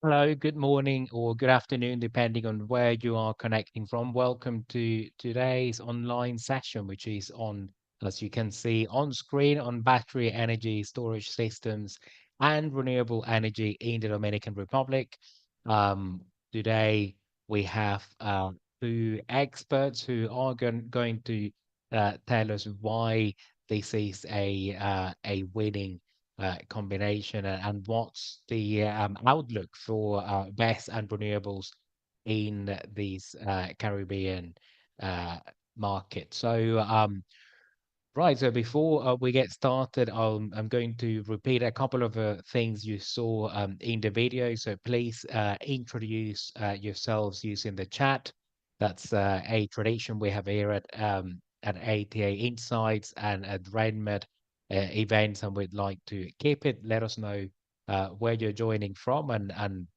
Hello, good morning or good afternoon, depending on where you are connecting from. Welcome to today's online session, which is on, as you can see on screen, on battery energy storage systems and renewable energy in the Dominican Republic. Um, Today, we have two experts who are going to tell us why this is a winning combination and what's the outlook for BESS and renewables in these Caribbean uh, market. Right, so before we get started, I'm going to repeat a couple of things you saw in the video. So please introduce yourselves using the chat. That's a tradition we have here at ATA Insights and at RedMed events, and we'd like to keep it. Let us know where you're joining from and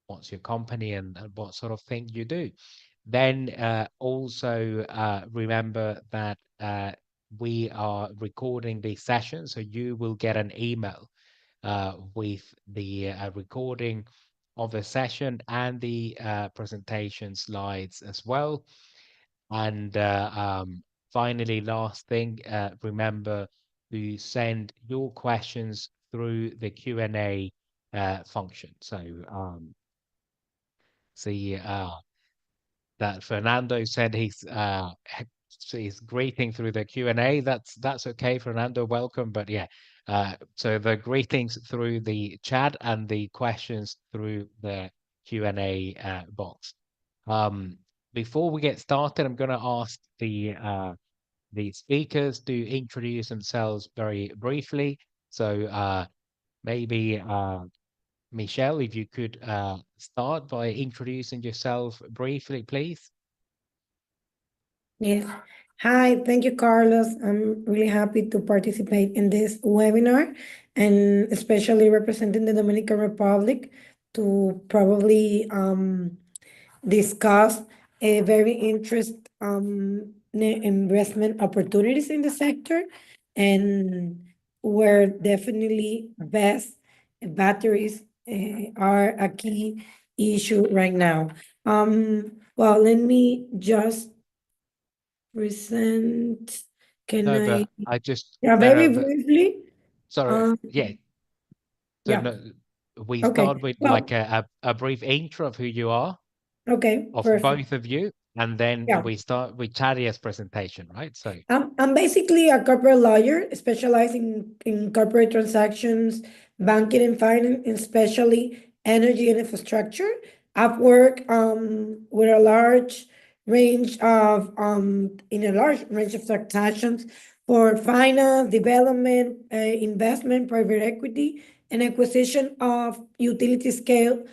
what's your company and what sort of thing you do. Then also remember that we are recording the session, so you will get an email with the recording of the session and the presentation slides as well. And finally, last thing, remember to send your questions through the Q&A function. So see that Fernando said he's greeting through the Q&A. That's okay, Fernando. Welcome. But yeah, so the greetings through the chat and the questions through the Q&A box. Um, Before we get started, I'm going to ask the speakers to introduce themselves very briefly. So maybe Michelle, if you could start by introducing yourself briefly, please. Yes. Hi, thank you, Carlos. I'm really happy to participate in this webinar and especially representing the Dominican Republic to probably discuss a very investment opportunities in the sector and where definitely best batteries are a key issue right now. Well, let me just present. Can No, I? but I just Yeah, no, very no, but briefly. sorry. Um, Yeah. So yeah. no, we start Okay. with like Well, a brief intro of who you are, okay. of Perfect. both of you, and then Yeah. we start with Chadia's presentation, right? So I'm basically a corporate lawyer specializing in corporate transactions, banking and finance, and especially energy and infrastructure. I've worked with a large range of in a large range of transactions for finance, development, investment, private equity, and acquisition of utility scale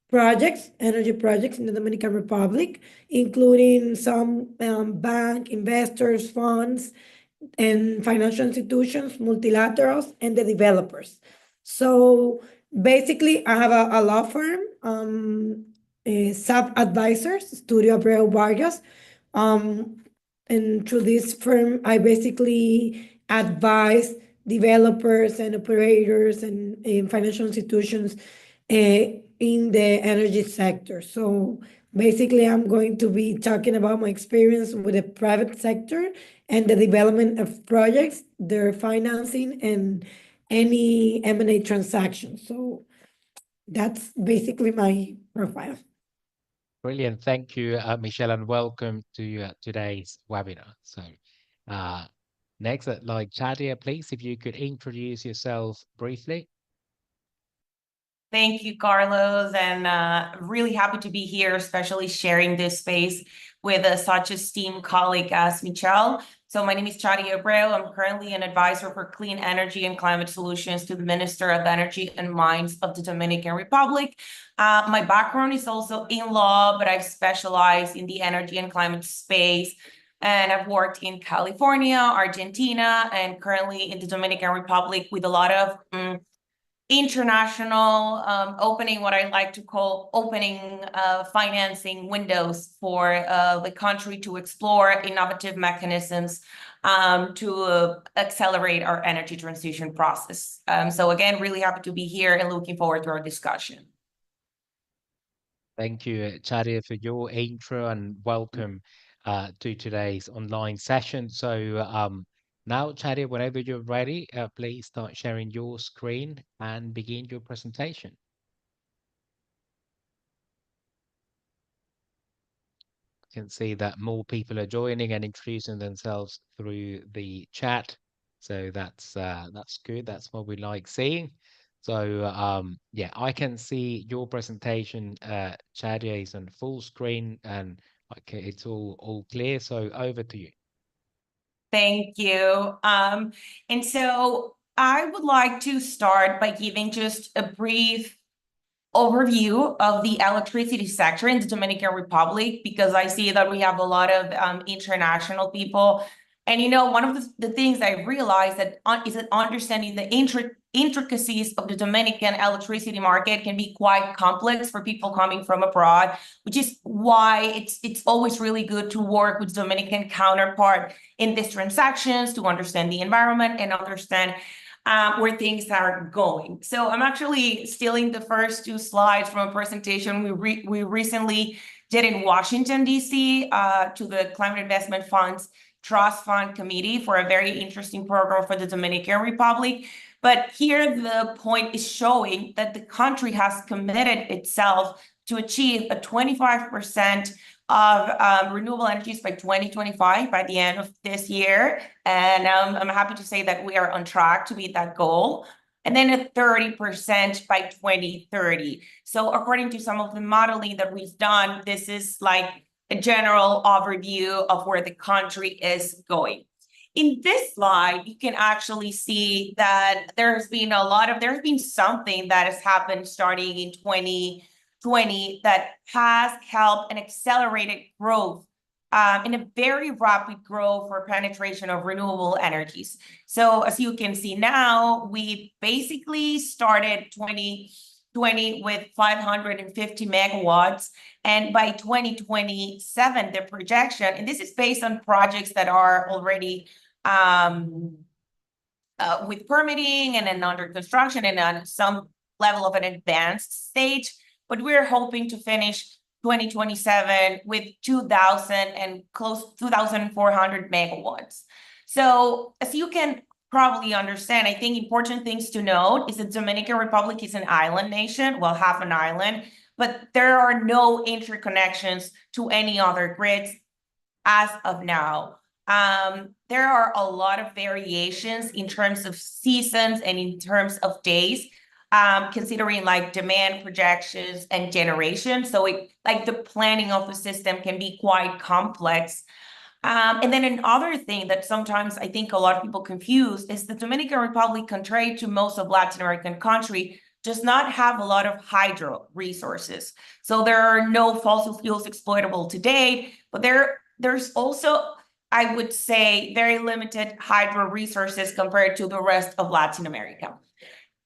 projects, energy projects in the Dominican Republic, including some bank investors, funds, and financial institutions, multilaterals, and the developers. So basically, I have a law firm, sub advisors, Studio Abreu Vargas. Um, and through this firm, I basically advise developers and operators and financial institutions in the energy sector. So basically, I'm going to be talking about my experience with the private sector and the development of projects, their financing, and any M&A transaction. So that's basically my profile. brilliant. Thank you, Michelle, and welcome to today's webinar. So uh, next, like Chadia, please, if you could introduce yourself briefly. Thank you, Carlos, and really happy to be here, especially sharing this space with such esteemed colleague as Michelle. So my name is Chadia Abreu. I'm currently an advisor for clean energy and climate solutions to the Minister of Energy and Mines of the Dominican Republic. My background is also in law, but I've specialized in the energy and climate space. And I've worked in California, Argentina, and currently in the Dominican Republic with a lot of international opening, what I like to call opening financing windows for the country to explore innovative mechanisms to accelerate our energy transition process. So again, really happy to be here and looking forward to our discussion. Thank you, Chadia, for your intro and welcome to today's online session. So now, Chadia, whenever you're ready, please start sharing your screen and begin your presentation. You can see that more people are joining and introducing themselves through the chat. So that's good. That's what we like seeing. So yeah, I can see your presentation, Chadia, is on full screen and okay, it's all clear. So over to you. Thank you. And so I would like to start by giving just a brief overview of the electricity sector in the Dominican Republic, because I see that we have a lot of international people. And, one of the things I realized is that understanding the intricacies of the Dominican electricity market can be quite complex for people coming from abroad, which is why it's always really good to work with Dominican counterpart in these transactions to understand the environment and understand where things are going. So I'm actually stealing the first two slides from a presentation we recently did in Washington, D.C. To the Climate Investment Fund's Trust Fund Committee for a very interesting program for the Dominican Republic. But here the point is showing that the country has committed itself to achieve a 25% of renewable energies by 2025, by the end of this year. And I'm happy to say that we are on track to meet that goal. And then a 30% by 2030. So according to some of the modeling that we've done, this is like a general overview of where the country is going. In this slide, you can actually see that there's been something that has happened starting in 2020 that has helped and accelerated growth in a very rapid growth for penetration of renewable energies. So as you can see now, we basically started 2020 with 550 megawatts. And by 2027, the projection, and this is based on projects that are already with permitting and then under construction and on some level of an advanced stage, but we're hoping to finish 2027 with 2,000 and close 2,400 megawatts. So as you can probably understand, I think important things to note is that Dominican Republic is an island nation, well, half an island, but there are no interconnections to any other grids as of now. There are a lot of variations in terms of seasons and in terms of days, considering like demand projections and generation. So the planning of the system can be quite complex. And then another thing that sometimes I think a lot of people confuse is the Dominican Republic, contrary to most of Latin American countries, does not have a lot of hydro resources. So there are no fossil fuels exploitable today, but there's also, I would say, very limited hydro resources compared to the rest of Latin America.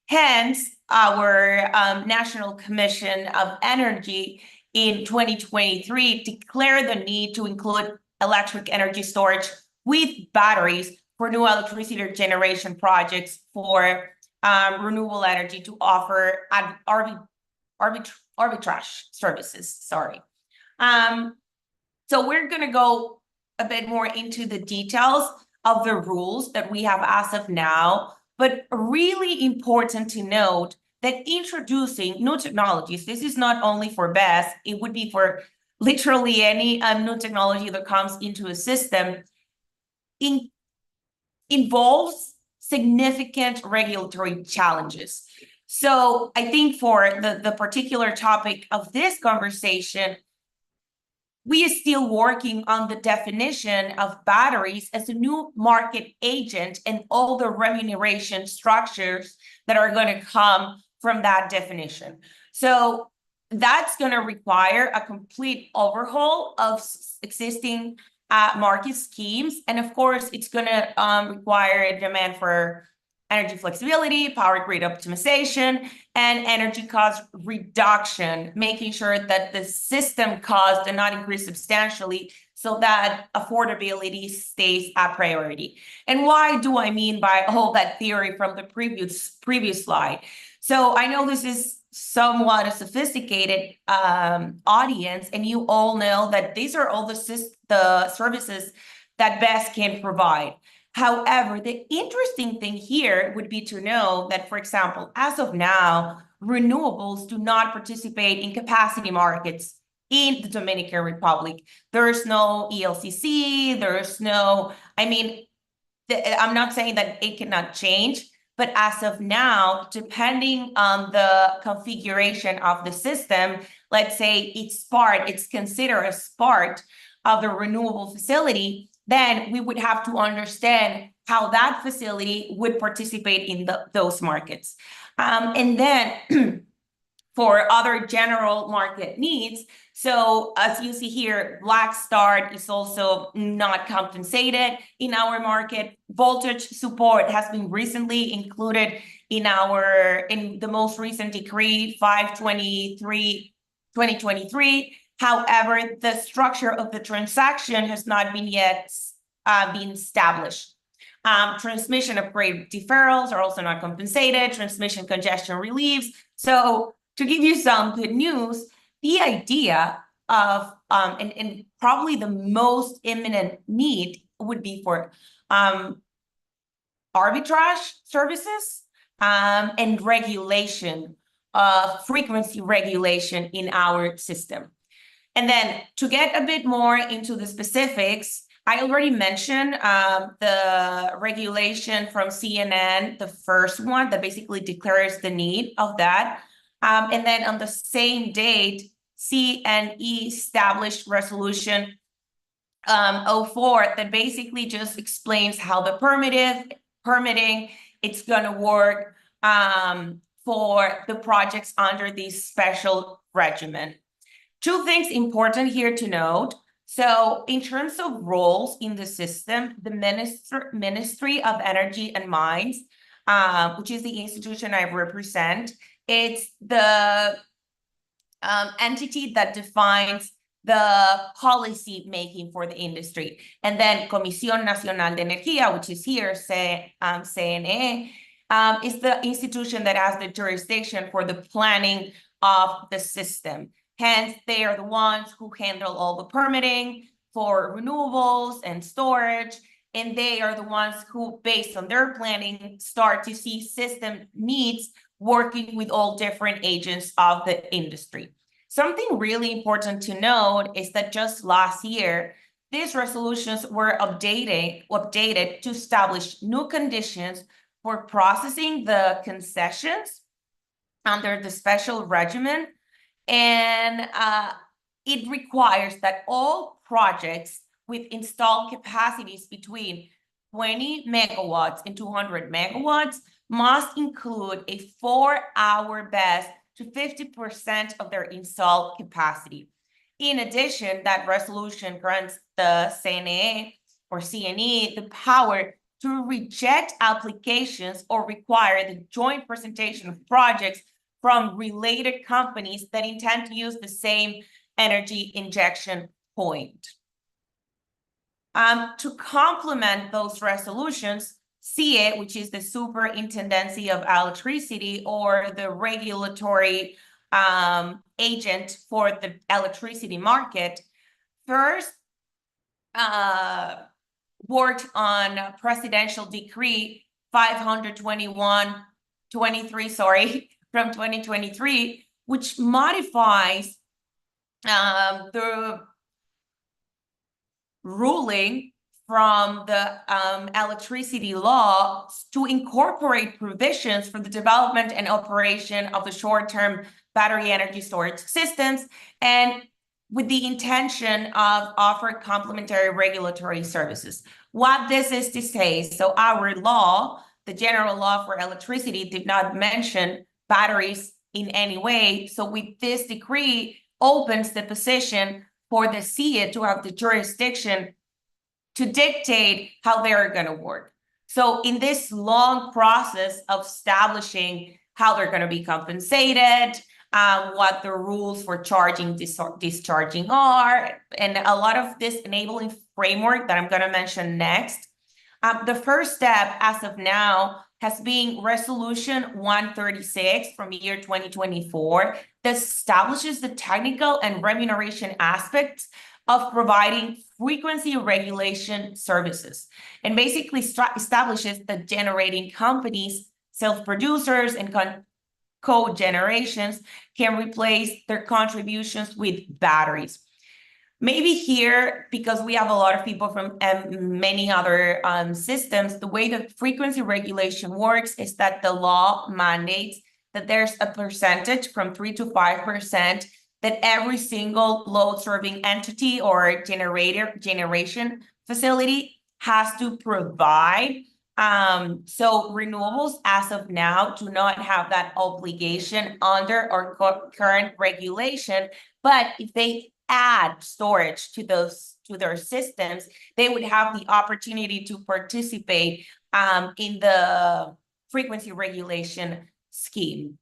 Hence, our National Commission of Energy in 2023 declared the need to include electric energy storage with batteries for new electricity generation projects for renewable energy to offer arbitrage services. Sorry. So we're going to go a bit more into the details of the rules that we have as of now, but really important to note that introducing new technologies, this is not only for BESS, it would be for literally any new technology that comes into a system, involves significant regulatory challenges. So I think for the particular topic of this conversation, we are still working on the definition of batteries as a new market agent and all the remuneration structures that are going to come from that definition. So that's going to require a complete overhaul of existing market schemes. And of course, it's going to require a demand for energy flexibility, power grid optimization, and energy cost reduction, making sure that the system cost does not increase substantially so that affordability stays a priority. And why do I mean by all that theory from the previous slide? So I know this is somewhat a sophisticated audience, and you all know that these are all the services that BESS can provide. However, the interesting thing here would be to know that, for example, as of now, renewables do not participate in capacity markets in the Dominican Republic. There's no ELCC, there's no, I mean, I'm not saying that it cannot change, but as of now, depending on the configuration of the system, let's say it's considered as part of the renewable facility, then we would have to understand how that facility would participate in those markets. And then for other general market needs, so as you see here, black start is also not compensated in our market. Voltage support has been recently included in the most recent decree 523/2023. However, the structure of the transaction has not been yet been established. Transmission upgrade deferrals are also not compensated, transmission congestion reliefs. So to give you some good news, the idea of, and probably the most imminent need would be for arbitrage services and regulation, frequency regulation in our system. And then to get a bit more into the specifics, I already mentioned the regulation from CNN, the first one that basically declares the need of that. And then on the same date, CNE established resolution 04 that basically just explains how the permitting it's going to work for the projects under this special regimen. Two things important here to note. So in terms of roles in the system, the Ministry of Energy and Mines, which is the institution I represent, it's the entity that defines the policy making for the industry. And then Comisión Nacional de Energía, which is here, CNE, is the institution that has the jurisdiction for the planning of the system. Hence, they are the ones who handle all the permitting for renewables and storage, and they are the ones who, based on their planning, start to see system needs working with all different agents of the industry. Something really important to note is that just last year, these resolutions were updated to establish new conditions for processing the concessions under the special regimen. And it requires that all projects with installed capacities between 20 megawatts and 200 megawatts must include a 4-hour BESS to 50% of their installed capacity. In addition, that resolution grants the CNE the power to reject applications or require the joint presentation of projects from related companies that intend to use the same energy injection point. To complement those resolutions, SIE, which is the Superintendency of Electricity, or the regulatory agent for the electricity market, first worked on Presidential Decree 521/23, from 2023, which modifies the ruling from the electricity law to incorporate provisions for the development and operation of the short-term battery energy storage systems, and with the intention of offering complementary regulatory services. What this is to say, so our law, the general law for electricity, did not mention batteries in any way. So with this decree, opens the position for the SIE to have the jurisdiction to dictate how they're going to work. So in this long process of establishing how they're going to be compensated, what the rules for charging, discharging are, and a lot of this enabling framework that I'm going to mention next. The first step as of now has been Resolution 136 from year 2024 that establishes the technical and remuneration aspects of providing frequency regulation services, and basically establishes that generating companies, self-producers, and co-generations can replace their contributions with batteries. Maybe here, because we have a lot of people from many other systems, the way the frequency regulation works is that the law mandates that there's a percentage from 3 to 5% that every single load-serving entity or generation facility has to provide. So renewables, as of now, do not have that obligation under our current regulation, but if they add storage to their systems, they would have the opportunity to participate in the frequency regulation scheme.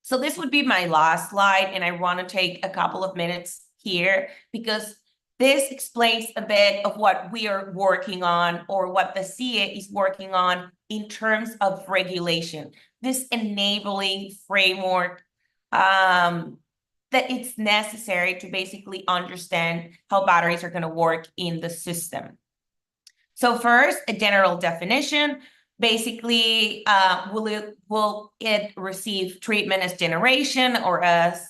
So this would be my last slide, and I want to take a couple of minutes here because this explains a bit of what we are working on, or what the CIE is working on in terms of regulation, this enabling framework that it's necessary to basically understand how batteries are going to work in the system. So first, a general definition. Basically, will it receive treatment as generation or as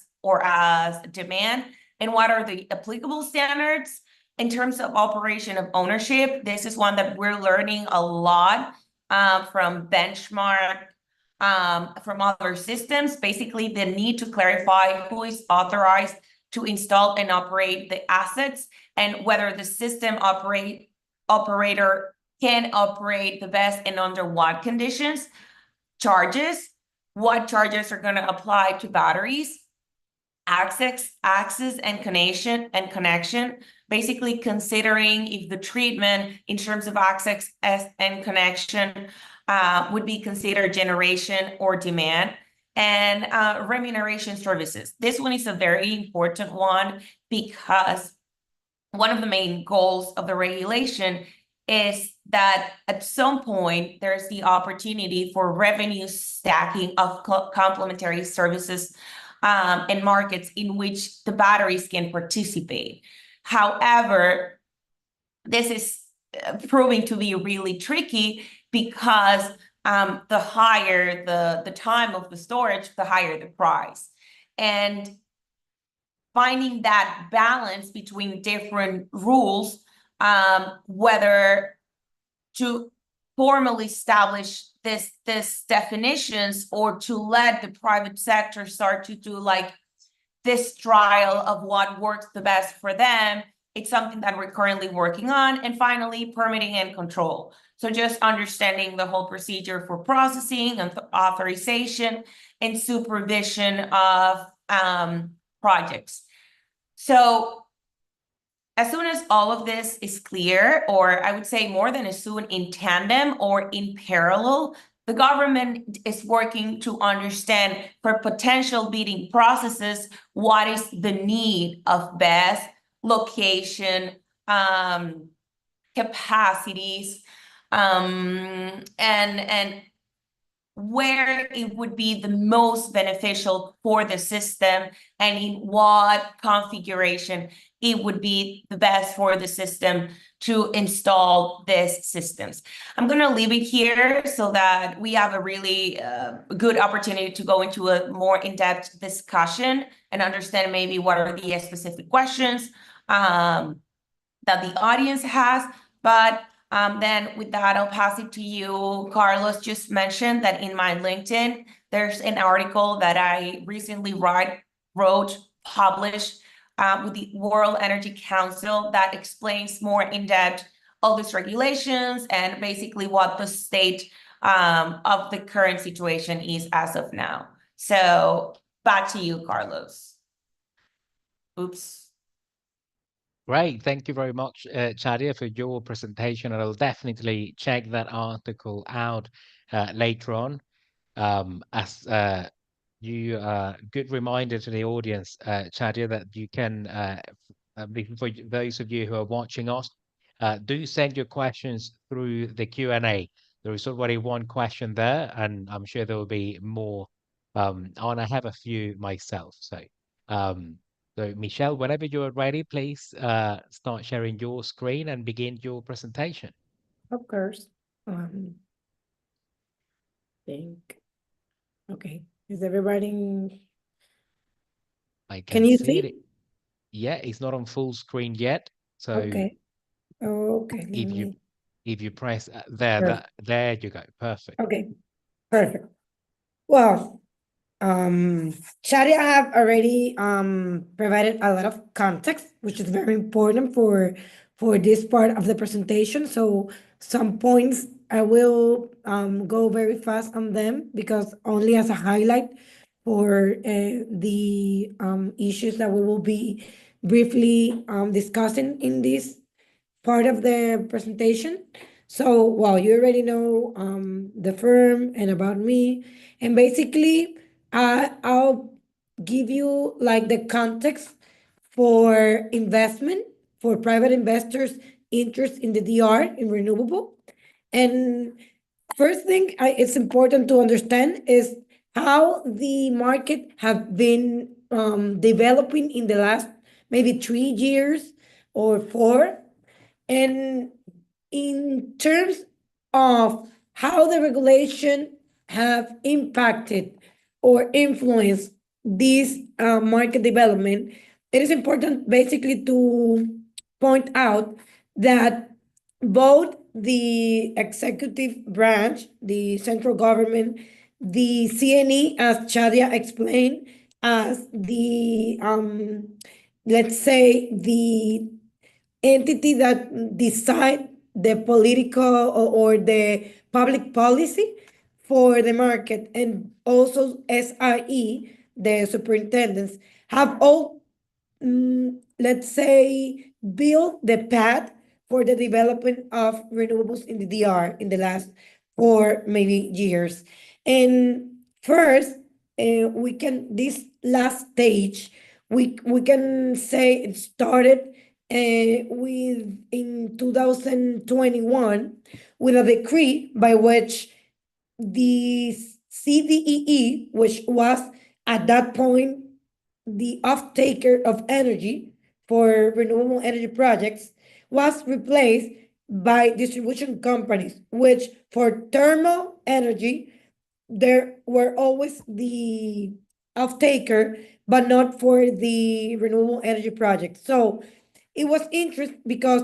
demand? And what are the applicable standards? In terms of operation of ownership, this is one that we're learning a lot from benchmark, from other systems. Basically, the need to clarify who is authorized to install and operate the assets, and whether the system operator can operate the BESS and under what conditions. Charges, what charges are going to apply to batteries. Access and connection, basically considering if the treatment in terms of access and connection would be considered generation or demand. And remuneration services. This one is a very important one because one of the main goals of the regulation is that at some point there's the opportunity for revenue stacking of complementary services and markets in which the batteries can participate. However, this is proving to be really tricky because the higher the time of the storage, the higher the price. And finding that balance between different rules, whether to formally establish this definitions or to let the private sector start to do like this trial of what works the best for them. It's something that we're currently working on. And finally, permitting and control. So just understanding the whole procedure for processing and authorization and supervision of projects. So as soon as all of this is clear, or I would say more than as soon, in tandem or in parallel, the government is working to understand for potential bidding processes, what is the need of BESS, location, capacities, and where it would be the most beneficial for the system, and in what configuration it would be the best for the system to install these systems. I'm going to leave it here so that we have a really good opportunity to go into a more in-depth discussion and understand maybe what are the specific questions that the audience has. But then with that, I'll pass it to you. Carlos just mentioned that in my LinkedIn, there's an article that I recently published with the World Energy Council that explains more in depth all these regulations and basically what the state of the current situation is as of now. So back to you, Carlos. Oops. Great. Thank you very much, Chadia, for your presentation. And I'll definitely check that article out later on. As you good reminder to the audience, Chadia, that you can, for those of you who are watching us, do send your questions through the Q&A. there is already one question there, and I'm sure there will be more. And I have a few myself. So Michelle, whenever you're ready, please start sharing your screen and begin your presentation. Of course. Think. Okay. Is everybody? I Can can you see it. see? Yeah, it's not on full screen yet. So Okay. Okay. Let if me. you press there, Perfect. there you go. Perfect. Okay. Perfect. Well, Chadia have already provided a lot of context, which is very important for this part of the presentation. So some points I will go very fast on them because only as a highlight for the issues that we will be briefly discussing in this part of the presentation. So, well, you already know the firm and about me. And basically, I'll give you like the context for investment, for private investors' interest in the DR, in renewable. And first thing it's important to understand is how the market have been developing in the last maybe 3 years or four, and in terms of how the regulation have impacted or influenced this market development, it is important basically to point out that both the executive branch, the central government, the CNE, as Chadia explained, as the let's say the entity that decide the political or the public policy for the market, and also SRE, the superintendents, have all let's say, build the path for the development of renewables in the DR in the last 4 maybe years. And first, we can this last stage, we can say it started with in 2021 with a decree by which the CDEE, which was at that point the off-taker of energy for renewable energy projects, was replaced by distribution companies, which for thermal energy, there were always the off-taker, but not for the renewable energy projects. So it was interesting because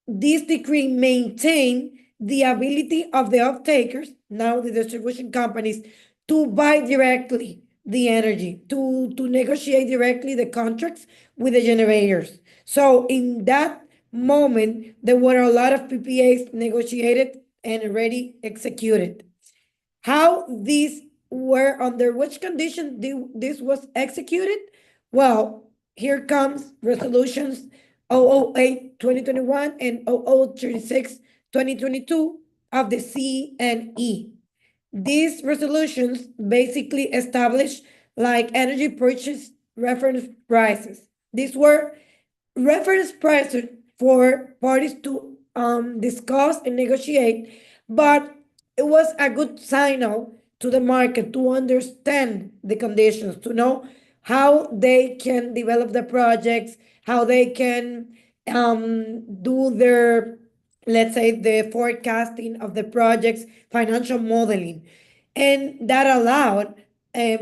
this decree maintained the ability of the off-takers, now the distribution companies, to buy directly the energy, to negotiate directly the contracts with the generators. So in that moment, there were a lot of PPAs negotiated and already executed. How these were, under which condition this was executed? Well, here comes resolutions 008/2021 and 0036/2022 of the CNE. These resolutions basically establish like energy purchase reference prices. These were reference prices for parties to discuss and negotiate, but it was a good signal to the market to understand the conditions, to know how they can develop the projects, how they can do their, let's say, the forecasting of the projects, financial modeling. And that allowed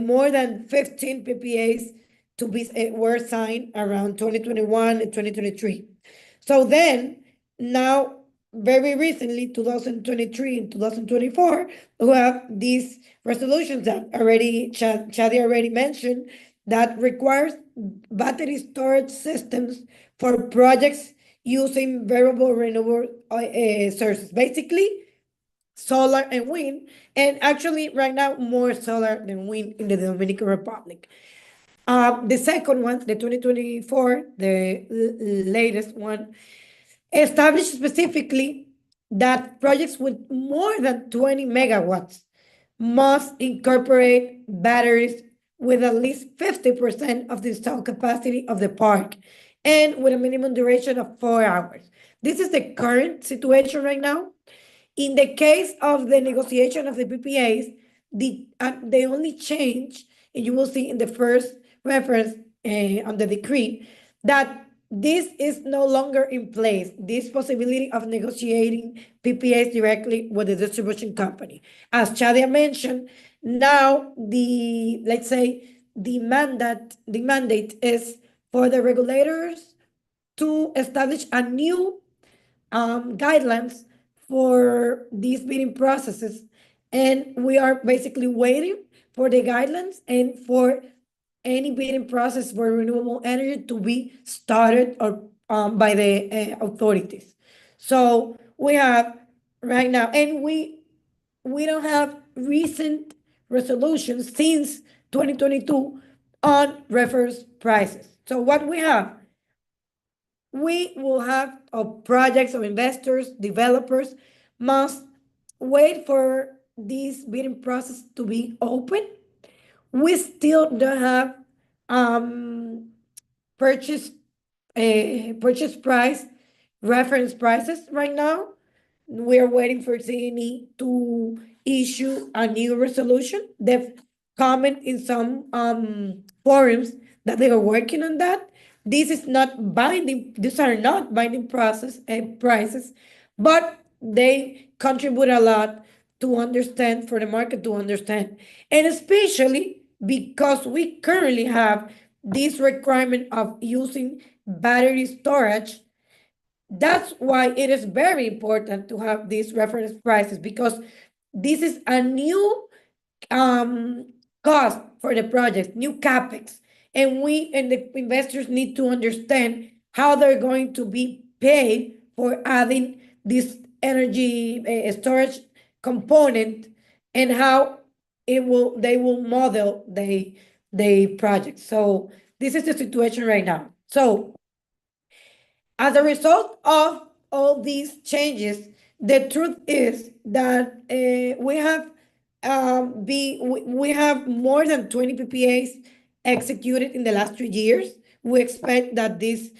more than 15 PPAs to be were signed around 2021 and 2023. So then, now, very recently, 2023 and 2024, we have these resolutions that already Chadia already mentioned, that requires battery storage systems for projects using variable renewable sources, basically solar and wind, and actually right now more solar than wind in the Dominican Republic. The second one, the 2024, the latest one, established specifically that projects with more than 20 megawatts must incorporate batteries with at least 50% of the installed capacity of the park and with a minimum duration of 4 hours. This is the current situation right now. In the case of the negotiation of the PPAs, the only change, and you will see in the first reference on the decree, that this is no longer in place, this possibility of negotiating PPAs directly with the distribution company. As Chadia mentioned, now let's say, the mandate is for the regulators to establish a new guidelines for these bidding processes. And we are basically waiting for the guidelines and for any bidding process for renewable energy to be started or by the authorities. So we have right now, and we don't have recent resolutions since 2022 on reference prices. So what we will have projects of investors, developers must wait for this bidding process to be open. We still don't have purchase purchase price reference prices right now. We are waiting for CNE to issue a new resolution. They've comment in some forums that they are working on that. This is not binding. These are not binding process and prices, but they contribute a lot to understand, for the market to understand, and especially because we currently have this requirement of using battery storage. That's why it is very important to have these reference prices, because this is a new cost for the project, new capex, and we and the investors need to understand how they're going to be paid for adding this energy storage component, and how they will model the project. So this is the situation right now. So as a result of all these changes, the truth is that we have more than 20 PPAs executed in the last 3 years. We expect that this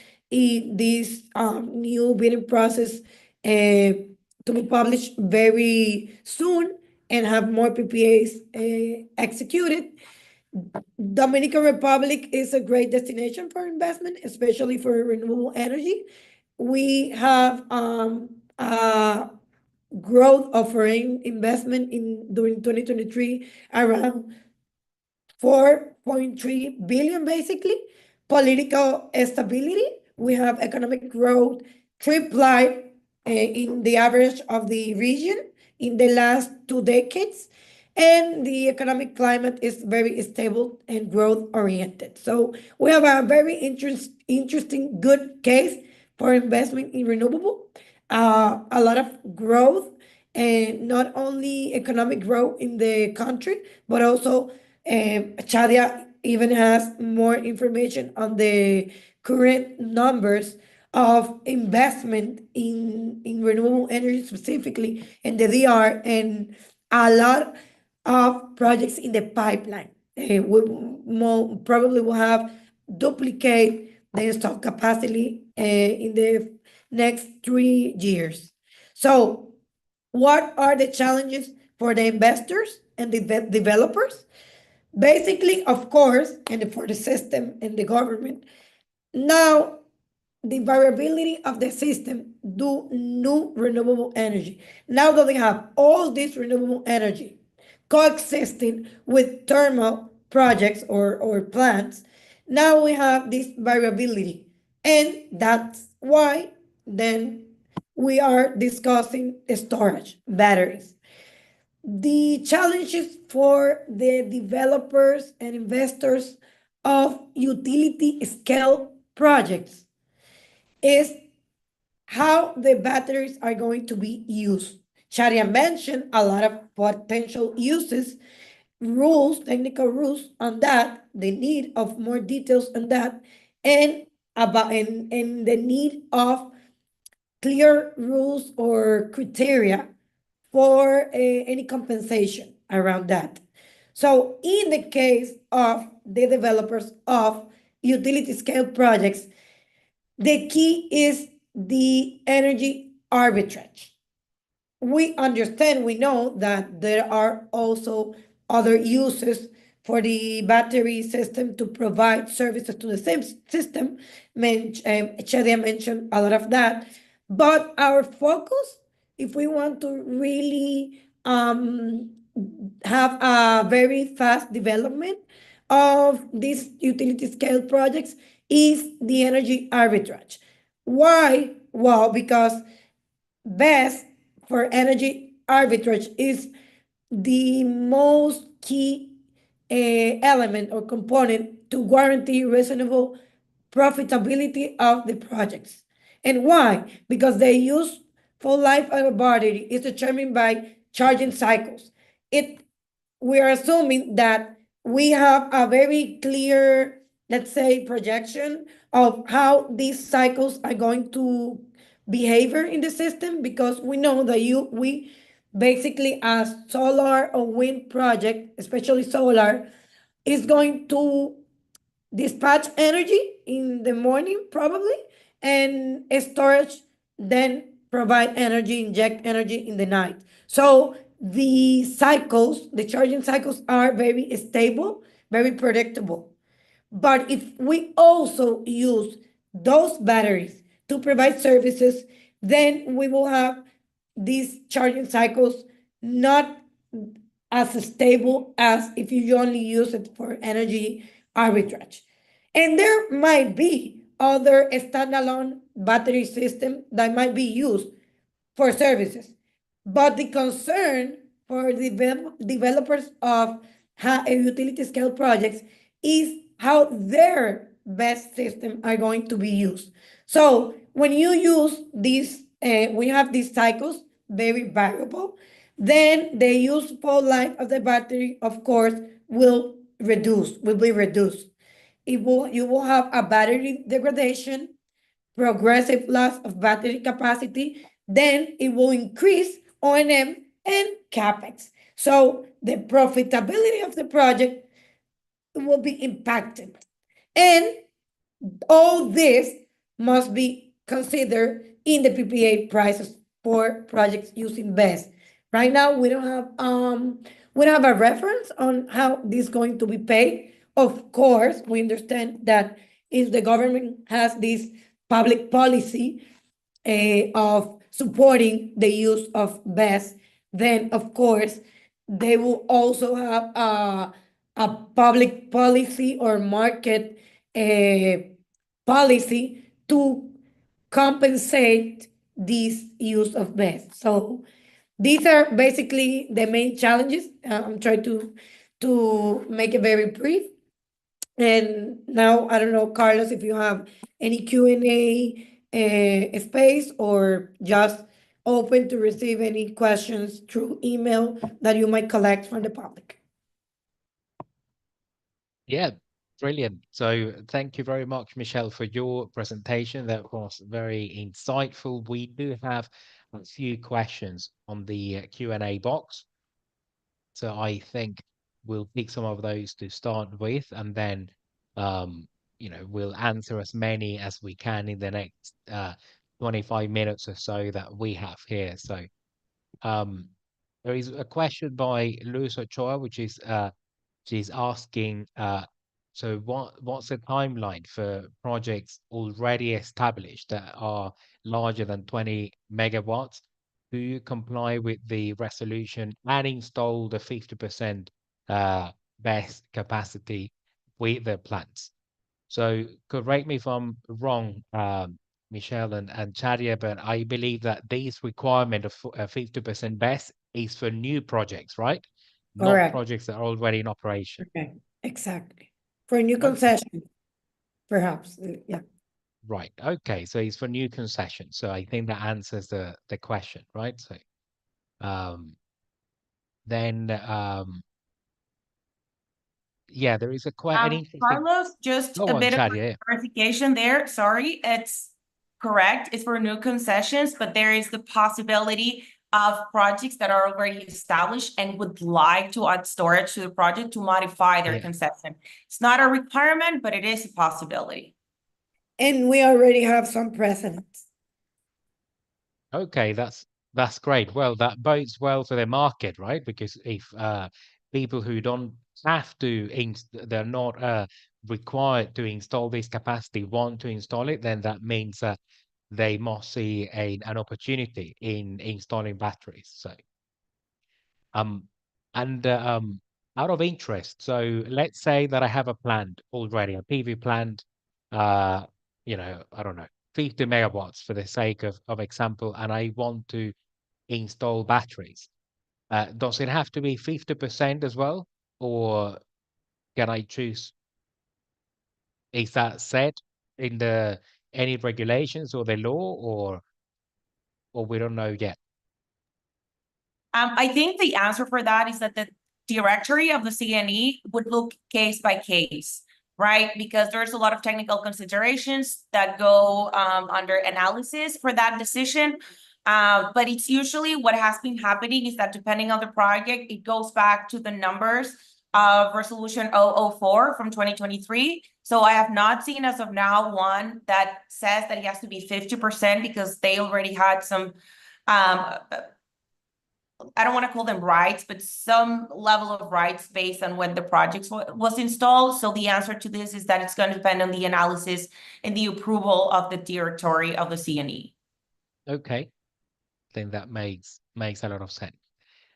new bidding process to be published very soon and have more PPAs executed. Dominican Republic is a great destination for investment, especially for renewable energy. We have growth of foreign investment during 2023 around 4.3 billion, basically. Political stability. We have economic growth tripled in the average of the region in the last 2 decades. And the economic climate is very stable and growth oriented. So we have a very interesting, good case for investment in renewable. A lot of growth, and not only economic growth in the country, but also Chadia even has more information on the current numbers of investment in renewable energy, specifically in the DR, and a lot of projects in the pipeline. We probably will have duplicate the installed capacity in the next 3 years. So what are the challenges for the investors and the developers? Basically, of course, and for the system and the government, now the variability of the system do new renewable energy. Now that they have all this renewable energy coexisting with thermal projects or plants, now we have this variability. And that's why then we are discussing storage, batteries. The challenges for the developers and investors of utility scale projects is how the batteries are going to be used. Chadia mentioned a lot of potential uses, rules, technical rules on that, the need of more details on that, and the need of clear rules or criteria for any compensation around that. So in the case of the developers of utility scale projects, the key is the energy arbitrage. we understand, we know that there are also other uses for the battery system to provide services to the same system. Chadia mentioned a lot of that, but our focus, if we want to really have a very fast development of these utility scale projects, is the energy arbitrage. Why? Well, because BESS for energy arbitrage is the most key element or component to guarantee reasonable profitability of the projects. And why? Because the useful life of a battery is determined by charging cycles. We are assuming that we have a very clear, let's say, projection of how these cycles are going to behavior in the system, because we know that we basically, a solar or wind project, especially solar, is going to dispatch energy in the morning probably, and storage then provide energy, inject energy in the night. So the cycles, the charging cycles are very stable, very predictable. But if we also use those batteries to provide services, then we will have these charging cycles not as stable as if you only use it for energy arbitrage. And there might be other standalone battery system that might be used for services. But the concern for developers of utility scale projects is how their best system are going to be used. So when you use these, we have these cycles, very variable, then the useful life of the battery, of course, will be reduced. You will have a battery degradation, progressive loss of battery capacity, then it will increase O&M and CapEx. So the profitability of the project will be impacted. And all this must be considered in the PPA prices for projects using BESS. Right now, we don't have a reference on how this is going to be paid. Of course, we understand that if the government has this public policy of supporting the use of BESS, then of course they will also have a public policy or market policy to compensate this use of BESS. So these are basically the main challenges. I'm trying to make it very brief. And now, I don't know, Carlos, if you have any Q&A space, or just open to receive any questions through email that you might collect from the public. Yeah, brilliant. So thank you very much, Michelle, for your presentation. That was very insightful. We do have a few questions on the Q&A box. So I think we'll pick some of those to start with, and then we'll answer as many as we can in the next 25 minutes or so that we have here. So there is a question by Luz Ochoa, which is she's asking, so what's the timeline for projects already established that are larger than 20 megawatts? Do you comply with the resolution and install the 50% BESS capacity with the plants? So correct me if I'm wrong, Michelle and Chadia, but I believe that this requirement of 50% BESS is for new projects, right? Not Correct. projects that are already in operation. Okay, exactly. For new concession, perhaps, yeah. Right. Okay. So it's for new concessions. So I think that answers the question, right? So then yeah, there is a question. Carlos, just a bit of Chadia. clarification there. Sorry, it's correct. It's for new concessions, but there is the possibility of projects that are already established and would like to add storage to the project to modify their concession. It's not a requirement, but it is a possibility. And we already have some precedents. Okay, that's That's great. Well, that bodes well for the market, right? Because if people who don't have to, they're not required to install this capacity, want to install it, then that means that they must see an opportunity in installing batteries. So, um, and out of interest, so let's say that I have a plant already, a PV plant, uh, I don't know, 50 megawatts for the sake of example, and I want to install batteries. Does it have to be 50% as well, or can I choose? Is that set in the any regulations or the law, or we don't know yet? I think the answer for that is that the directory of the CNE would look case by case, right? Because there's a lot of technical considerations that go under analysis for that decision. But it's usually what has been happening is that depending on the project, it goes back to the numbers of Resolution 004 from 2023. So I have not seen as of now one that says that it has to be 50% because they already had some I don't want to call them rights, but some level of rights based on when the project was installed. So the answer to this is that it's going to depend on the analysis and the approval of the directory of the CNE. Okay, then that makes a lot of sense.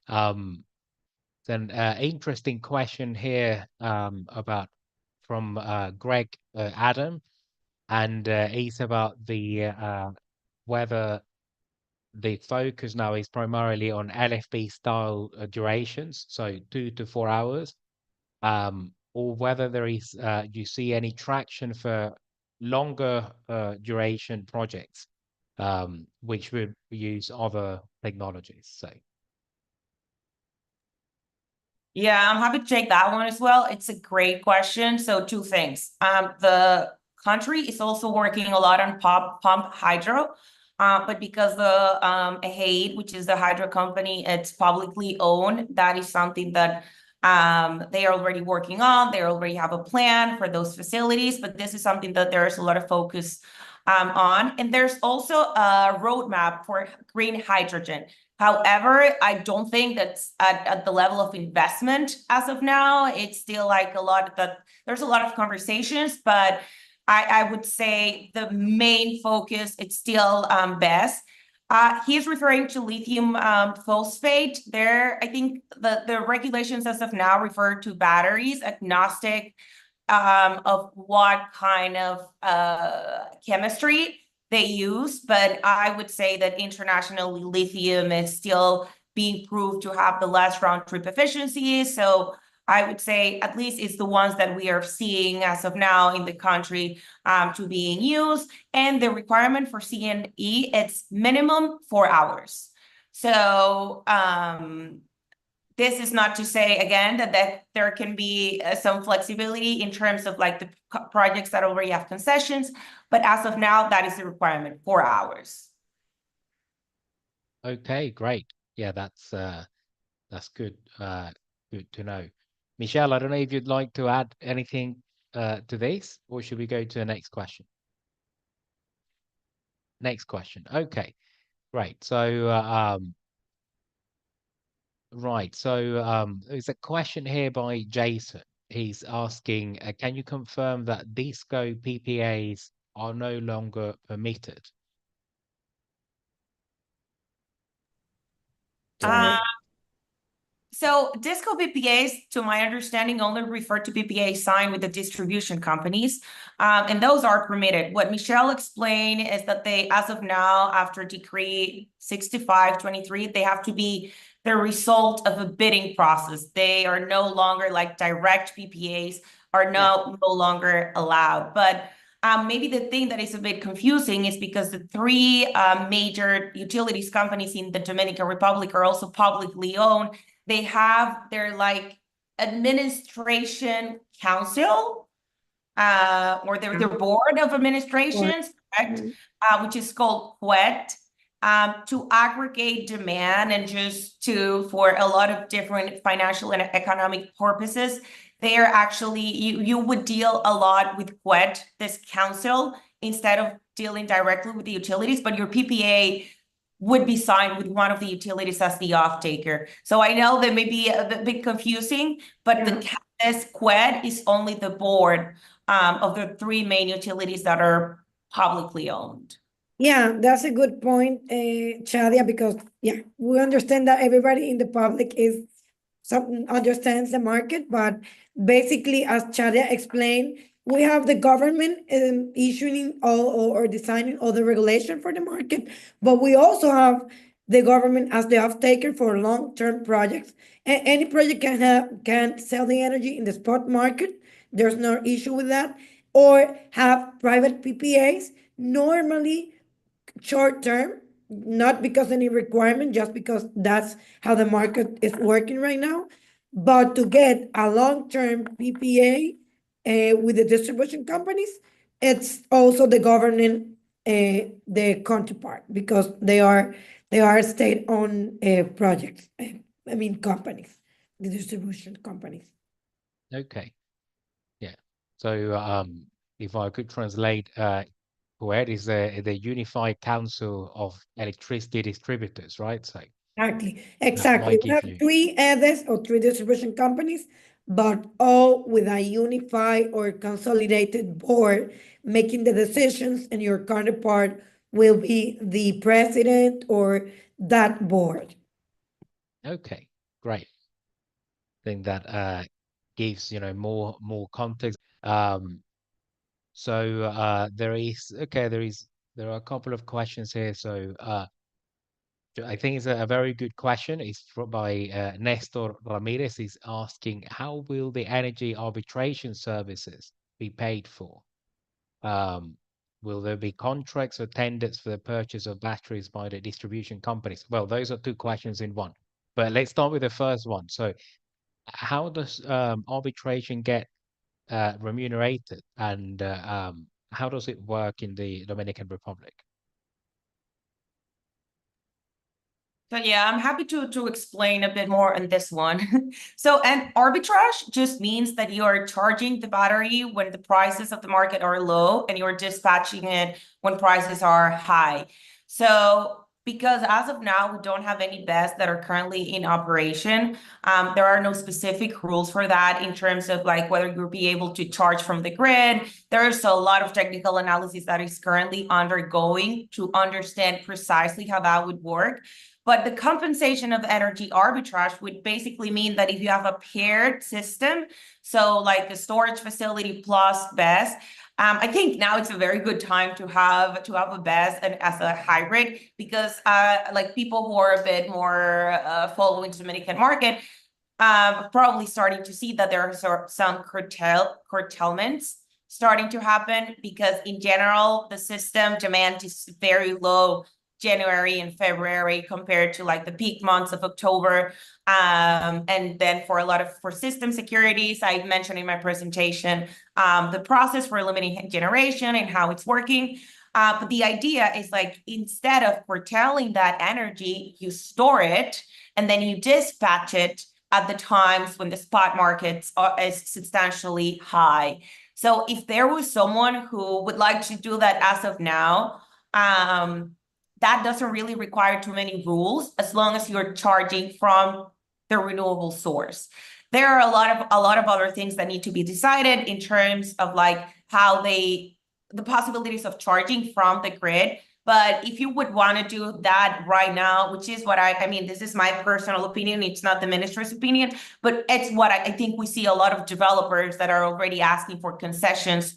Then interesting question here about from Greg Adam, and it's about the whether the focus now is primarily on LFP style durations, so 2 to 4 hours, or whether there is you see any traction for longer duration projects, which would use other technologies. So. Yeah, I'm happy to take that one as well. It's a great question. So two things. The country is also working a lot on pump hydro, but because the EHEID, which is the hydro company, it's publicly owned, that is something that they are already working on. They already have a plan for those facilities, but this is something that there is a lot of focus on. And there's also a roadmap for green hydrogen. However, I don't think that's at the level of investment as of now. It's still like there's a lot of conversations, but I would say the main focus, it's still BESS. He's referring to lithium phosphate. I think the regulations as of now refer to batteries, agnostic of what kind of chemistry they use, but I would say that internationally lithium is still being proved to have the less round trip efficiency. So I would say at least it's the ones that we are seeing as of now in the country to being used. And the requirement for CNE, it's minimum 4 hours. So this is not to say, again, that there can be some flexibility in terms of like the projects that already have concessions, but as of now, that is the requirement, 4 hours. Okay, great. Yeah, that's good. Good to know. Michelle, I don't know if you'd like to add anything to this, or should we go to the next question? Next question. Okay, great. So there's a question here by Jason. He's asking, can you confirm that disco PPAs are no longer permitted? So disco PPAs, to my understanding, only refer to PPAs signed with the distribution companies, and those are permitted. What Michelle explained is that they, as of now, after Decree 6523, they have to be the result of a bidding process. They are no longer like direct PPAs, are no longer allowed. But maybe the thing that is a bit confusing is because the three major utilities companies in the Dominican Republic are also publicly owned. They have their like administration council or their board of administrations, correct? Which is called QUET, to aggregate demand and just for a lot of different financial and economic purposes. They are actually, you would deal a lot with QUET, this council, instead of dealing directly with the utilities, but your PPA would be signed with one of the utilities as the off-taker. So I know that may be a bit confusing, but the this QUED is only the board of the three main utilities that are publicly owned. Yeah, that's a good point, Chadia, because we understand that everybody in the public understands the market, but basically, as Chadia explained, we have the government issuing or designing all the regulation for the market, but we also have the government as the off-taker for long-term projects. Any project can sell the energy in the spot market. There's no issue with that, or have private PPAs. Normally, short term, not because any requirement, just because that's how the market is working right now. But to get a long-term PPA with the distribution companies, it's also the government, the counterpart, because they are state-owned projects. I mean, companies, the distribution companies. Okay. Yeah. So if I could translate, QUED is the Unified Council of Electricity Distributors, right? So Exactly, that exactly. might We give have you. three EDEs or three distribution companies, but all with a unified or consolidated board making the decisions, and your counterpart will be the president or that board. Okay, great. I think that gives, more context. So there are a couple of questions here. So I think it's a very good question. It's by Nestor Ramirez. He's asking, how will the energy arbitration services be paid for? Will there be contracts or tenders for the purchase of batteries by the distribution companies? Well, those are two questions in one. But let's start with the first one. So how does arbitration get remunerated, and how does it work in the Dominican Republic? So yeah, I'm happy to explain a bit more on this one. So an arbitrage just means that you are charging the battery when the prices of the market are low, and you're dispatching it when prices are high. So because as of now, we don't have any BESS that are currently in operation, there are no specific rules for that in terms of like whether you'll be able to charge from the grid. There's a lot of technical analysis that is currently undergoing to understand precisely how that would work. But the compensation of energy arbitrage would basically mean that if you have a paired system, so like a storage facility plus BESS, I think now it's a very good time to have a BESS and as a hybrid, because like people who are a bit more following the Dominican market, probably starting to see that there are some curtailments starting to happen, because in general the system demand is very low January and February compared to like the peak months of October. And then for system securities, I mentioned in my presentation, the process for limiting generation and how it's working. But the idea is like, instead of curtailing that energy, you store it and then you dispatch it at the times when the spot market is substantially high. So if there was someone who would like to do that as of now, that doesn't really require too many rules, as long as you're charging from the renewable source. There are a lot of other things that need to be decided in terms of like how the possibilities of charging from the grid. But if you would want to do that right now, which is what I mean, this is my personal opinion, it's not the ministry's opinion, but it's what I think we see a lot of developers that are already asking for concessions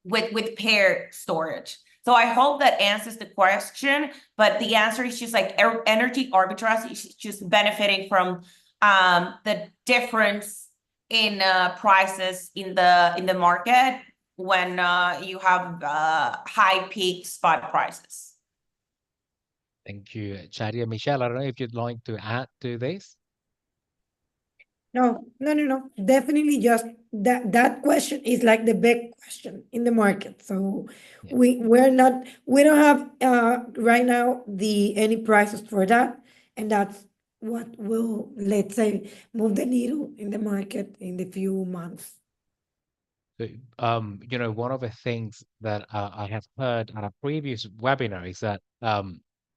with paired storage. So I hope that answers the question, but the answer is just like energy arbitrage is just benefiting from the difference in prices in the market when you have high peak spot prices. Thank you, Chadia. Michelle, I don't know if you'd like to add to this. No. Definitely just that question is like the big question in the market. So Yeah. we don't have right now any prices for that, and that's what will, let's say, move the needle in the market in the few months. So, one of the things that I have heard at a previous webinar is that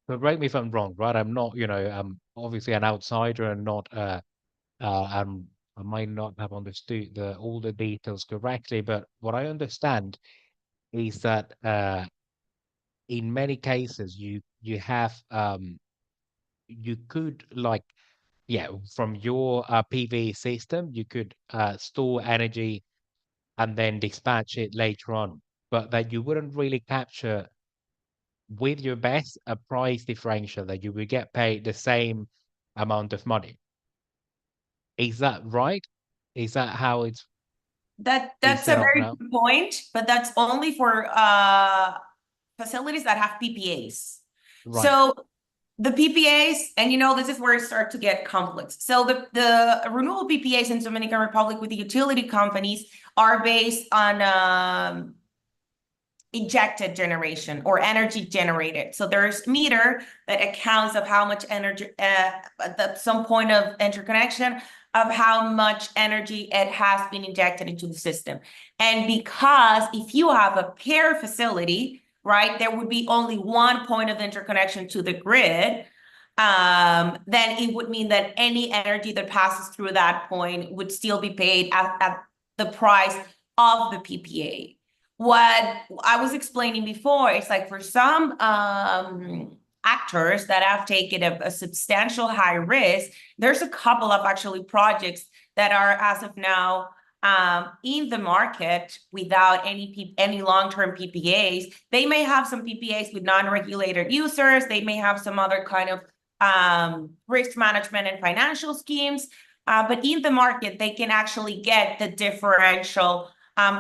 correct me if I'm wrong, right? I'm not, I'm obviously an outsider and not, I might not have understood all the details correctly, but what I understand is that in many cases you have you could like yeah from your PV system you could store energy and then dispatch it later on, but that you wouldn't really capture with your BESS a price differential that you would get paid the same amount of money. Is that right? Is that how it's is That's a set up very now? good point, but that's only for facilities that have PPAs. Right. So the PPAs, and this is where it starts to get complex. So the renewable PPAs in Dominican Republic with the utility companies are based on injected generation or energy generated. So there's meter that accounts of how much energy at some point of interconnection of how much energy it has been injected into the system. And because if you have a pair facility, right, there would be only one point of interconnection to the grid, then it would mean that any energy that passes through that point would still be paid at the price of the PPA. What I was explaining before, it's like for some actors that have taken a substantial high risk, there's a couple of actually projects that are as of now in the market without any long-term PPAs. They may have some PPAs with non-regulated users. They may have some other kind of risk management and financial schemes, but in the market, they can actually get the differential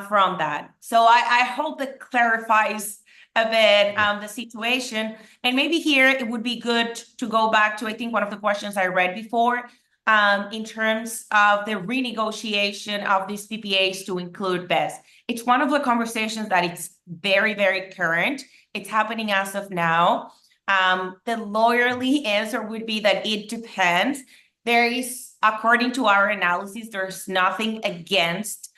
from that. So I hope that clarifies a bit the situation. And maybe here it would be good to go back to, I think, one of the questions I read before, in terms of the renegotiation of these PPAs to include BESS. It's one of the conversations that it's very, very current. It's happening as of now. The lawyerly answer would be that it depends. There is, according to our analysis, there's nothing against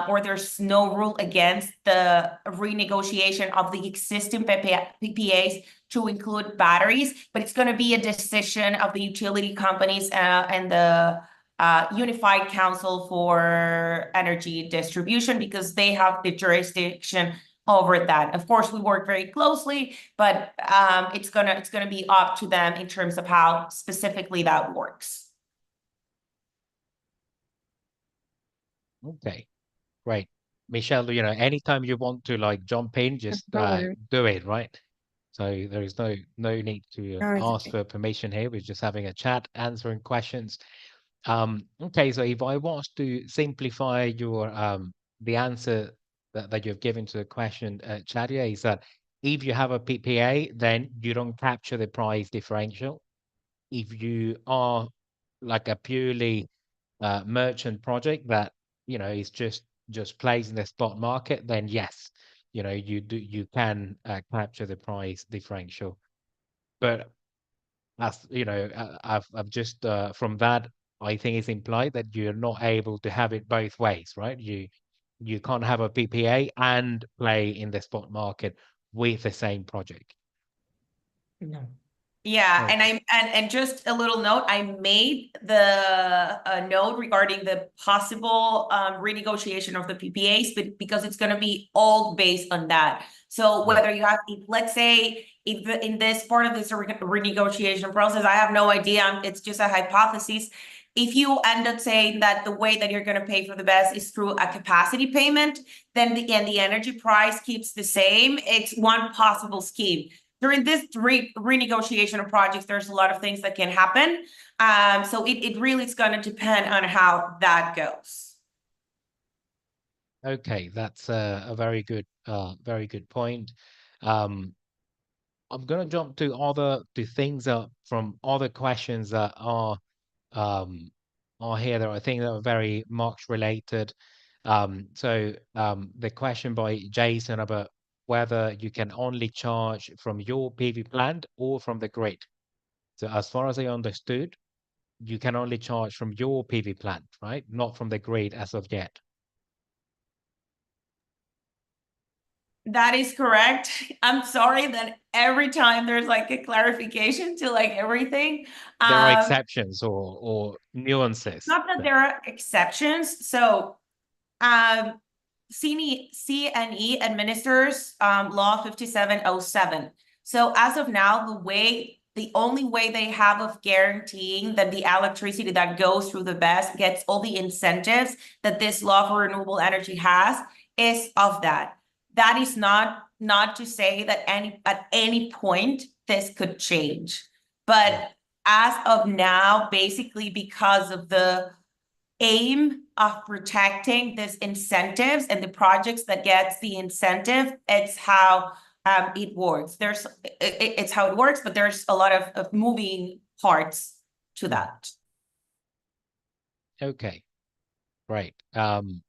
or there's no rule against the renegotiation of the existing PPAs to include batteries, but it's going to be a decision of the utility companies and the Unified Council for Energy Distribution, because they have the jurisdiction over that. Of course, we work very closely, but it's gonna be up to them in terms of how specifically that works. Okay. Great. Michelle, anytime you want to like jump in, just No worries. do it, right? So there is no need to No, it's ask okay. for permission here. We're just having a chat, answering questions. Okay, so if I was to simplify your the answer that you've given to the question, Chadia, is that if you have a PPA, then you don't capture the price differential. If you are like a purely merchant project that is just plays in the spot market, then yes, you can capture the price differential. But as I've just from that, I think it's implied that you're not able to have it both ways, right? You can't have a PPA and play in the spot market with the same project. No. Yeah, and Okay. and just a little note, I made the note regarding the possible renegotiation of the PPAs, but because it's going to be all based on that. So Yeah. whether you have, let's say, if in this part of this renegotiation process, I have no idea, it's just a hypothesis. If you end up saying that the way that you're going to pay for the BESS is through a capacity payment, then the energy price keeps the same. It's one possible scheme. During this renegotiation of projects, there's a lot of things that can happen. So it really is going to depend on how that goes. Okay, that's a very good point. Um, I'm gonna jump to things from other questions that um, are here that I think that are very much related. The question by Jason about whether you can only charge from your PV plant or from the grid. So as far as I understood, you can only charge from your PV plant, right? Not from the grid as of yet. That is correct. I'm sorry that every time there's like a clarification to like everything. There are exceptions or nuances. Not that there are exceptions. So CNE administers Law 5707. So as of now, the only way they have of guaranteeing that the electricity that goes through the BESS gets all the incentives that this law for renewable energy has is of that. That is not to say that at any point this could change. But as of now, basically because of the aim of protecting these incentives and the projects that gets the incentive, it's how it works. It's how it works, but there's a lot of moving parts to that. Okay, great. And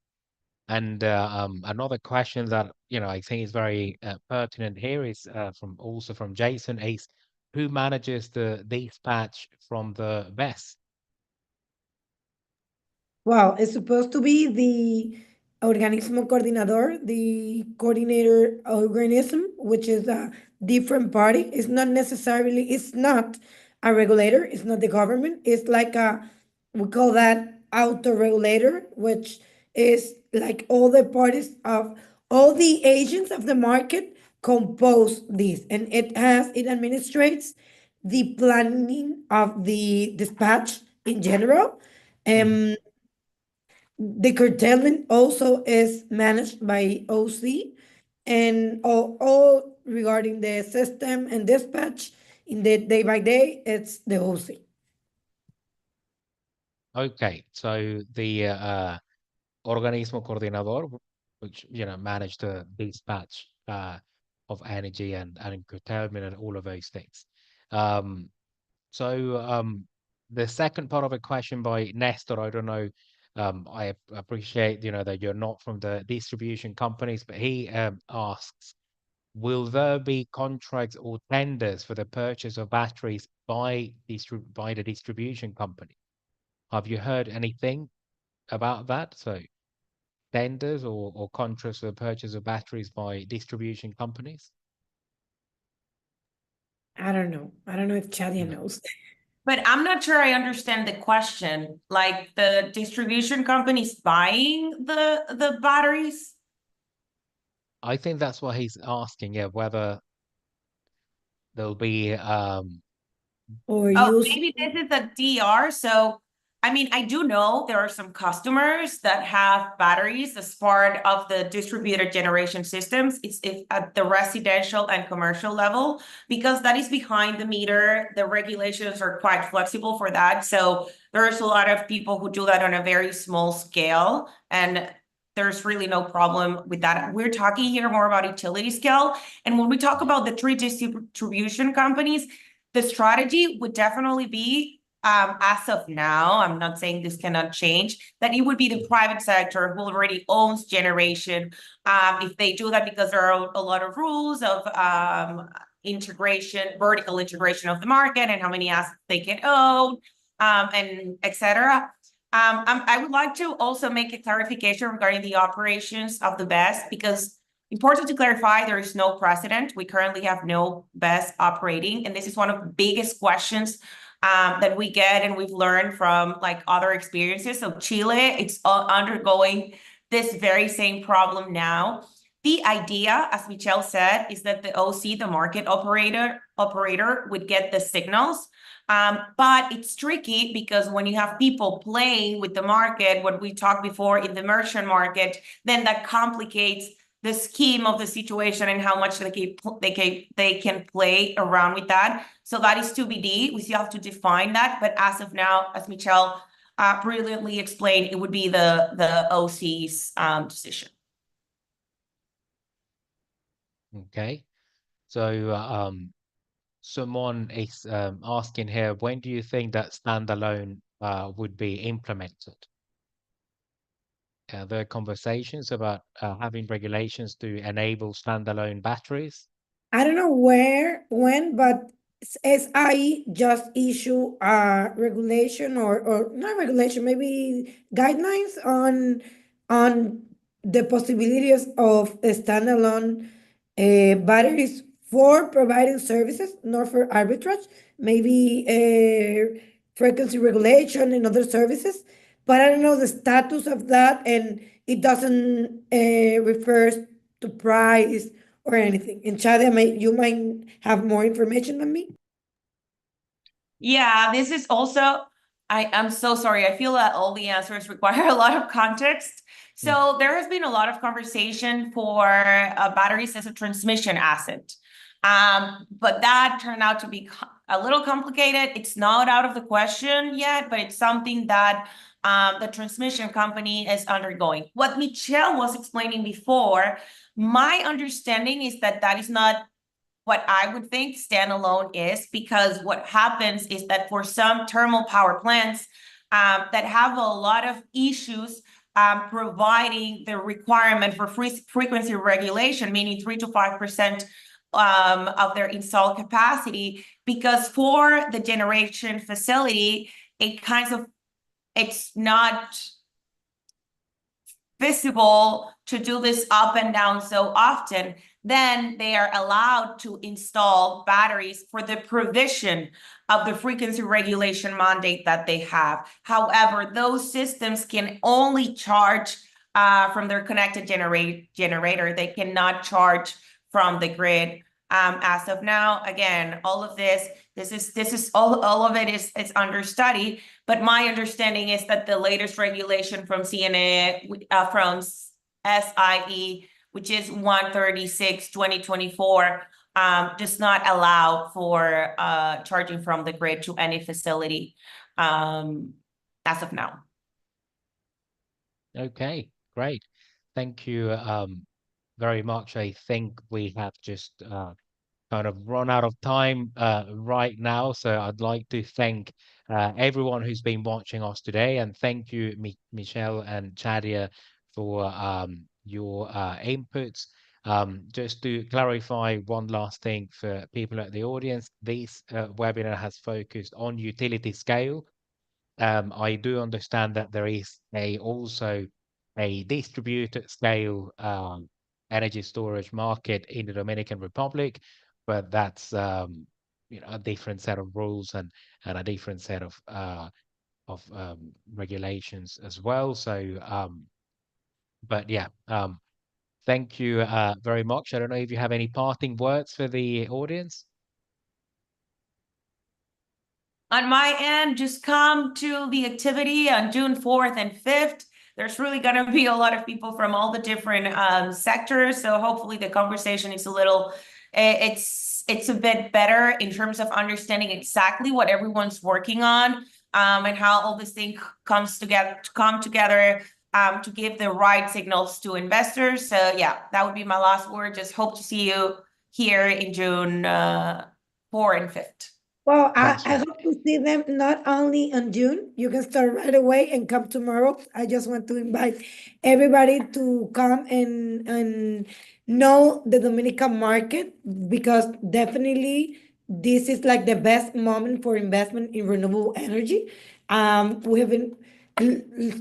another question that I think is very pertinent here is from Jason is who manages the dispatch from the BESS? Well, it's supposed to be the organismo coordinador, the coordinator organism, which is a different party. It's not a regulator, it's not the government. It's like we call that auto-regulator, which is like all the parties of all the agents of the market compose this. And it administrates the planning of the dispatch in general. The curtailment also is managed by OC, and all regarding the system and dispatch in the day by day, it's the OC. Okay, so the organismo coordinador, which manage the dispatch of energy and curtailment and all of those things. So the second part of a question by Nestor, I don't know. I appreciate that you're not from the distribution companies, but he asks, will there be contracts or tenders for the purchase of batteries by the distribution company? Have you heard anything about that? So tenders or contracts for the purchase of batteries by distribution companies? I don't know. I don't know if Chadia No. knows. But I'm not sure I understand the question. Like the distribution companies buying the batteries? I think that's what he's asking, yeah, whether there'll be Or Oh, use. maybe this is a DR. So, I mean, I do know there are some customers that have batteries as part of the distributed generation systems. It's at the residential and commercial level, because that is behind the meter. The regulations are quite flexible for that. So there's a lot of people who do that on a very small scale, and there's really no problem with that. We're talking here more about utility scale. And when we talk about the three distribution companies, the strategy would definitely be, as of now, I'm not saying this cannot change, that it would be the private sector who already owns generation. If they do that, because there are a lot of rules of vertical integration of the market and how many assets they can own, and etc. I would like to also make a clarification regarding the operations of the BESS, because important to clarify, there is no precedent. We currently have no BESS operating, and this is one of the biggest questions that we get, and we've learned from like other experiences. So Chile, it's undergoing this very same problem now. The idea, as Michelle said, is that the OC, the market operator, would get the signals. But it's tricky because when you have people playing with the market, what we talked before in the merchant market, then that complicates the scheme of the situation and how much they can play around with that. So that is TBD. We still have to define that. But as of now, as Michelle brilliantly explained, it would be the OC's decision. Okay. So someone is asking here, when do you think that standalone would be implemented? There are conversations about having regulations to enable standalone batteries. I don't know when, but SI just issue a regulation or not regulation, maybe guidelines on the possibilities of a standalone batteries for providing services, not for arbitrage, maybe frequency regulation and other services. But I don't know the status of that, and it doesn't refers to price or anything. And Chadia, you might have more information than me. Yeah, this is also, I'm so sorry. I feel that all the answers require a lot of context. So there has been a lot of conversation for batteries as a transmission asset. But that turned out to be a little complicated. It's not out of the question yet, but it's something that the transmission company is undergoing. What Michelle was explaining before, my understanding is that that is not what I would think standalone is, because what happens is that for some thermal power plants that have a lot of issues providing the requirement for frequency regulation, meaning 3 to 5% of their installed capacity, because for the generation facility, it's not visible to do this up and down so often, then they are allowed to install batteries for the provision of the frequency regulation mandate that they have. However, those systems can only charge from their connected generator. They cannot charge from the grid. As of now, again, all of this is all of it is under study. But my understanding is that the latest regulation from CNA, from SIE, which is 136/2024, does not allow for charging from the grid to any facility as of now. Okay, great. Thank you very much. I think we have just kind of run out of time right now. So I'd like to thank everyone who's been watching us today. And thank you, Michelle and Chadia, for your inputs. Just to clarify one last thing for people at the audience, this webinar has focused on utility scale. I do understand that there is also a distributed scale energy storage market in the Dominican Republic, but that's a different set of rules and a different set of regulations as well. So, but yeah, thank you very much. I don't know if you have any parting words for the audience. On my end, just come to the activity on June 4th and 5th. There's really going to be a lot of people from all the different sectors. So hopefully the conversation is it's a bit better in terms of understanding exactly what everyone's working on and how all this thing come together to give the right signals to investors. So yeah, that would be my last word. Just hope to see you here in June 4th and 5th. Well, I hope to see them not only in June. You can start right away and come tomorrow. I just want to invite everybody to come and know the Dominican market, because definitely this is like the best moment for investment in renewable energy. We have been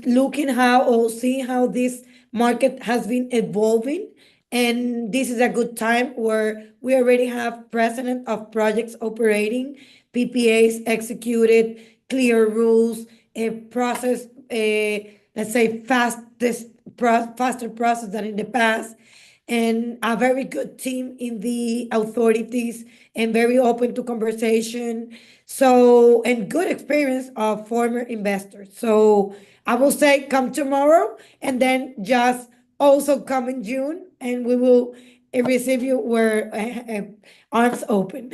looking how or seeing how this market has been evolving. And this is a good time where we already have precedent of projects operating, PPAs executed, clear rules, a process, let's say faster process than in the past, and a very good team in the authorities and very open to conversation. So, and good experience of former investors. So I will say come tomorrow and then just also come in June, and we will receive you where arms open.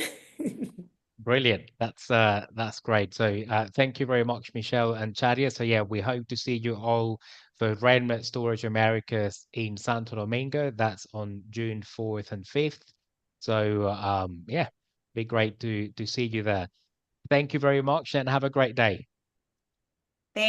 Brilliant. That's great. So thank you very much, Michelle and Chadia. So yeah, we hope to see you all for RenMet Storage Americas in Santo Domingo. That's on June 4th and 5th. So yeah, be great to see you there. Thank you very much and have a great day.